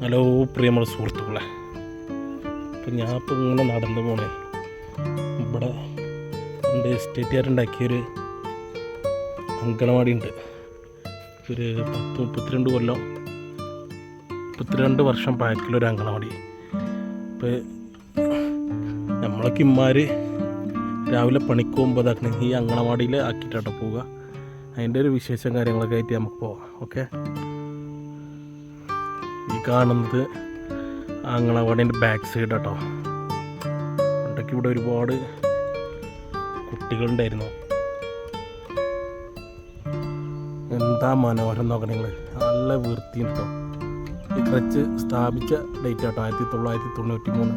Hello പ്രിയമുള്ള സുഹൃത്തുക്കളെ, ഇപ്പം ഞാനിപ്പോൾ ഇങ്ങനെ നടന്നു പോണേ. ഇവിടെ എൻ്റെ എസ്റ്റേറ്റുകാരുണ്ടാക്കിയൊരു അങ്കണവാടി ഉണ്ട്. ഒരു 32 കൊല്ലം 32 വർഷം പഴക്കലൊരു അങ്കണവാടി. ഇപ്പോൾ നമ്മളൊക്കെ ഇമ്മാർ രാവിലെ പണിക്ക് പോകുമ്പോൾ ഇതാക്കണേ ഈ അങ്കണവാടിയിൽ ആക്കിയിട്ടാട്ടോ പോവുക. അതിൻ്റെ ഒരു വിശേഷം കാര്യങ്ങളൊക്കെ ആയിട്ട് നമുക്ക് പോവാം. ഓക്കെ, ഈ കാണുന്നത് അങ്കണവാടീൻ്റെ ബാക്ക് സൈഡ് കേട്ടോ. പണ്ടൊക്കെ ഇവിടെ ഒരുപാട് കുട്ടികളുണ്ടായിരുന്നു. എന്താ മനോഹരം നോക്കണം നിങ്ങൾ, നല്ല വൃത്തിയും കേട്ടോ. ഈ ക്രച്ച് സ്ഥാപിച്ച ഡേറ്റ് കേട്ടോ 1993.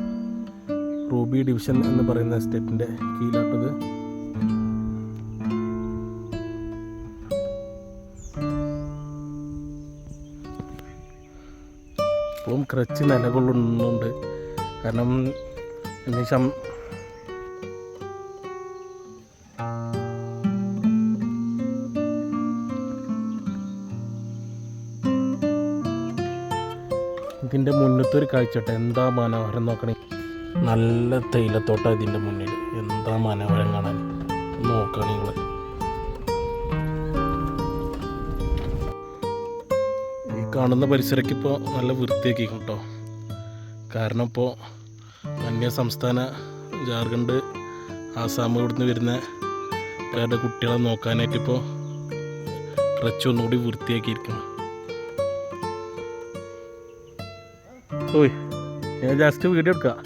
റൂബി ഡിവിഷൻ എന്ന് പറയുന്ന എസ്റ്റേറ്റിൻ്റെ കീഴിലാട്ടത്. ഇപ്പോഴും ക്രച്ച് നിലകൊള്ളുന്നുണ്ട്. കാരണം എന്നുവെച്ചാൽ ഇതിൻ്റെ മുന്നത്തെ ഒരു കാഴ്ചട്ടെ, എന്താ മനോഹരം നോക്കണേ. നല്ല തേയിലത്തോട്ടം ഇതിൻ്റെ മുന്നിൽ, എന്താ മനോഹരം കാണാൻ. നോക്കണം നിങ്ങൾ. ഈ കാണുന്ന പരിസരമൊക്കെ ഇപ്പോൾ നല്ല വൃത്തിയാക്കി കേട്ടോ. കാരണം ഇപ്പോൾ അന്യ സംസ്ഥാന ജാർഖണ്ഡ്, ആസാം ഇവിടുന്ന് വരുന്ന അവരുടെ കുട്ടികളെ നോക്കാനായിട്ട് ഇപ്പോൾ കുറച്ച് ഒന്നുകൂടി വൃത്തിയാക്കിയിരിക്കണം. ഓയ്, ഞാൻ ജസ്റ്റ് വീഡിയോ എടുക്കാം.